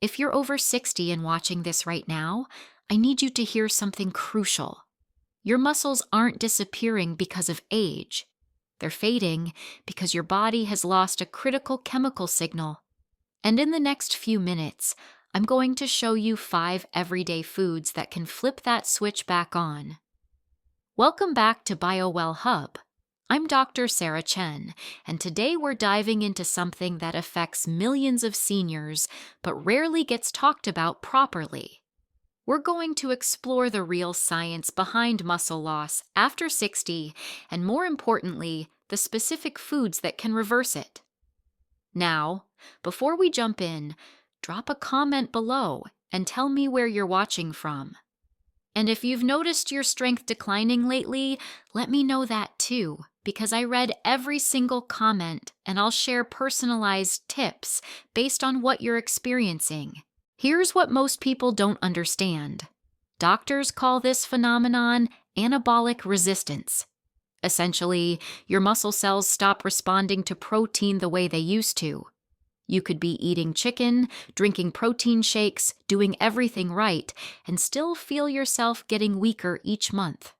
If you're over 60 and watching this right now, I need you to hear something crucial. Your muscles aren't disappearing because of age. They're fading because your body has lost a critical chemical signal. And in the next few minutes, I'm going to show you 5 everyday foods that can flip that switch back on. Welcome back to BioWell Hub. I'm Dr. Sarah Chen, and today we're diving into something that affects millions of seniors but rarely gets talked about properly. We're going to explore the real science behind muscle loss after 60, and more importantly, the specific foods that can reverse it. Now, before we jump in, drop a comment below and tell me where you're watching from. And if you've noticed your strength declining lately, let me know that too, because I read every single comment and I'll share personalized tips based on what you're experiencing. Here's what most people don't understand. Doctors call this phenomenon anabolic resistance. Essentially, your muscle cells stop responding to protein the way they used to. You could be eating chicken, drinking protein shakes, doing everything right, and still feel yourself getting weaker each month.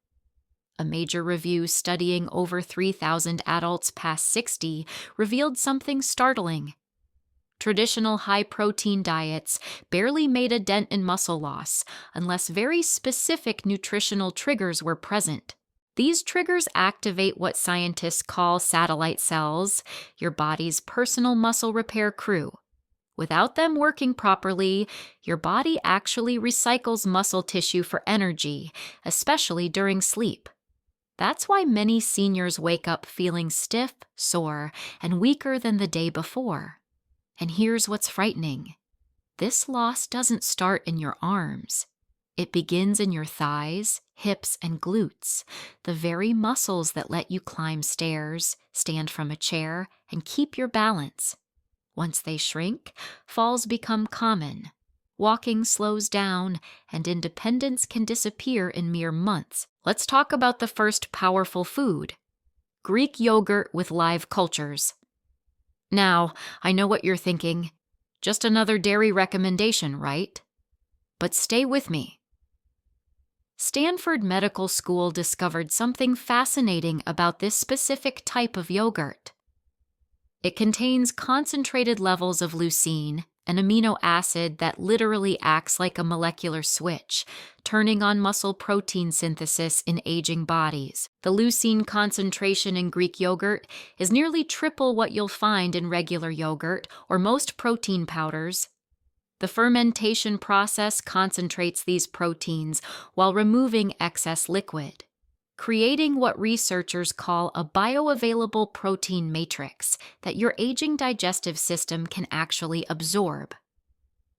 A major review studying over 3,000 adults past 60 revealed something startling. Traditional high-protein diets barely made a dent in muscle loss unless very specific nutritional triggers were present. These triggers activate what scientists call satellite cells, your body's personal muscle repair crew. Without them working properly, your body actually recycles muscle tissue for energy, especially during sleep. That's why many seniors wake up feeling stiff, sore, and weaker than the day before. And here's what's frightening. This loss doesn't start in your arms. It begins in your thighs, hips, and glutes, the very muscles that let you climb stairs, stand from a chair, and keep your balance. Once they shrink, falls become common. Walking slows down, and independence can disappear in mere months. Let's talk about the first powerful food: Greek yogurt with live cultures. Now, I know what you're thinking. Just another dairy recommendation, right? But stay with me. Stanford Medical School discovered something fascinating about this specific type of yogurt. It contains concentrated levels of leucine, an amino acid that literally acts like a molecular switch, turning on muscle protein synthesis in aging bodies. The leucine concentration in Greek yogurt is nearly triple what you'll find in regular yogurt or most protein powders. The fermentation process concentrates these proteins while removing excess liquid, creating what researchers call a bioavailable protein matrix that your aging digestive system can actually absorb.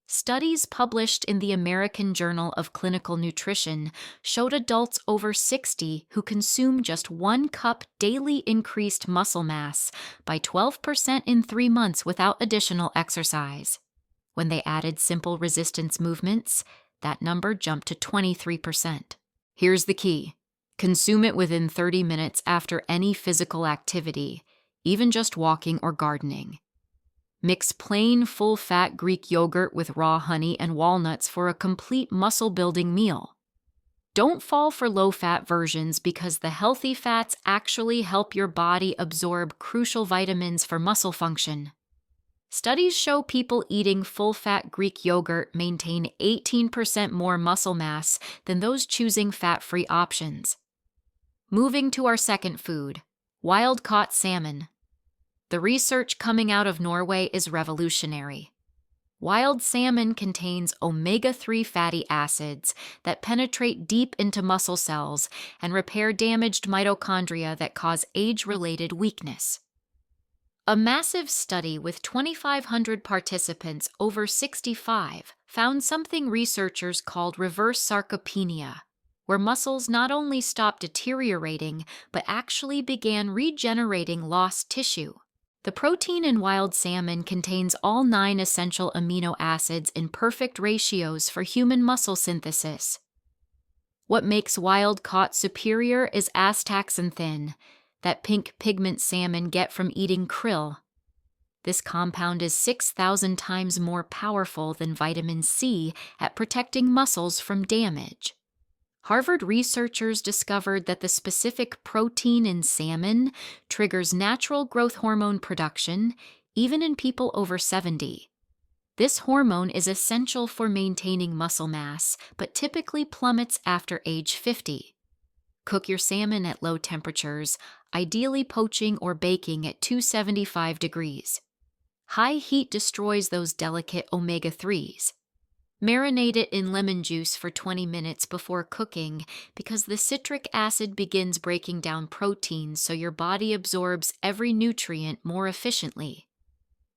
Studies published in the American Journal of Clinical Nutrition showed adults over 60 who consume just 1 cup daily increased muscle mass by 12% in 3 months without additional exercise. When they added simple resistance movements, that number jumped to 23%. Here's the key. Consume it within 30 minutes after any physical activity, even just walking or gardening. Mix plain, full-fat Greek yogurt with raw honey and walnuts for a complete muscle-building meal. Don't fall for low-fat versions because the healthy fats actually help your body absorb crucial vitamins for muscle function. Studies show people eating full-fat Greek yogurt maintain 18% more muscle mass than those choosing fat-free options. Moving to our second food, wild-caught salmon. The research coming out of Norway is revolutionary. Wild salmon contains omega-3 fatty acids that penetrate deep into muscle cells and repair damaged mitochondria that cause age-related weakness. A massive study with 2,500 participants over 65 found something researchers called reverse sarcopenia, where muscles not only stopped deteriorating but actually began regenerating lost tissue. The protein in wild salmon contains all 9 essential amino acids in perfect ratios for human muscle synthesis. What makes wild-caught superior is astaxanthin, that pink pigment salmon get from eating krill. This compound is 6,000 times more powerful than vitamin C at protecting muscles from damage. Harvard researchers discovered that the specific protein in salmon triggers natural growth hormone production, even in people over 70. This hormone is essential for maintaining muscle mass, but typically plummets after age 50. Cook your salmon at low temperatures, ideally poaching or baking at 275 degrees. High heat destroys those delicate omega-3s. Marinate it in lemon juice for 20 minutes before cooking because the citric acid begins breaking down proteins so your body absorbs every nutrient more efficiently.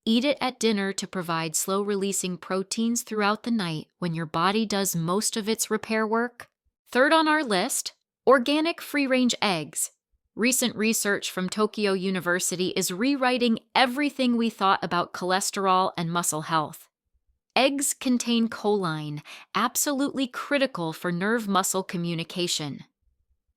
Eat it at dinner to provide slow-releasing proteins throughout the night when your body does most of its repair work. Third on our list, organic free-range eggs. Recent research from Tokyo University is rewriting everything we thought about cholesterol and muscle health. Eggs contain choline, absolutely critical for nerve-muscle communication.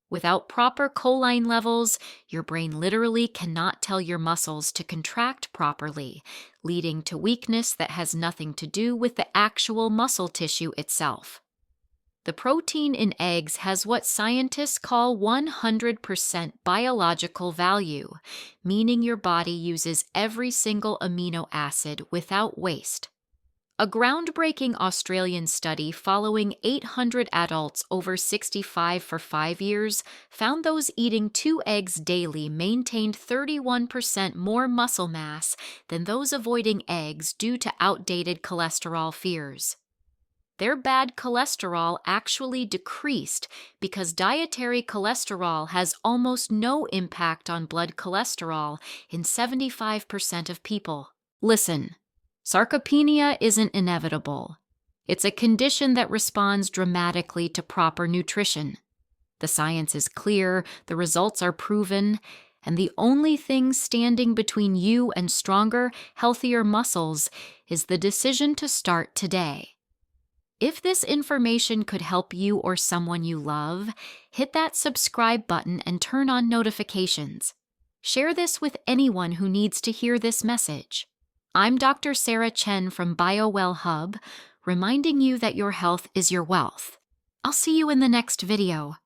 Without proper choline levels, your brain literally cannot tell your muscles to contract properly, leading to weakness that has nothing to do with the actual muscle tissue itself. The protein in eggs has what scientists call 100% biological value, meaning your body uses every single amino acid without waste. A groundbreaking Australian study following 800 adults over 65 for 5 years found those eating 2 eggs daily maintained 31% more muscle mass than those avoiding eggs due to outdated cholesterol fears. Their bad cholesterol actually decreased because dietary cholesterol has almost no impact on blood cholesterol in 75% of people. Listen. Sarcopenia isn't inevitable. It's a condition that responds dramatically to proper nutrition. The science is clear, the results are proven, and the only thing standing between you and stronger, healthier muscles is the decision to start today. If this information could help you or someone you love, hit that subscribe button and turn on notifications. Share this with anyone who needs to hear this message. I'm Dr. Sarah Chen from BioWell Hub, reminding you that your health is your wealth. I'll see you in the next video.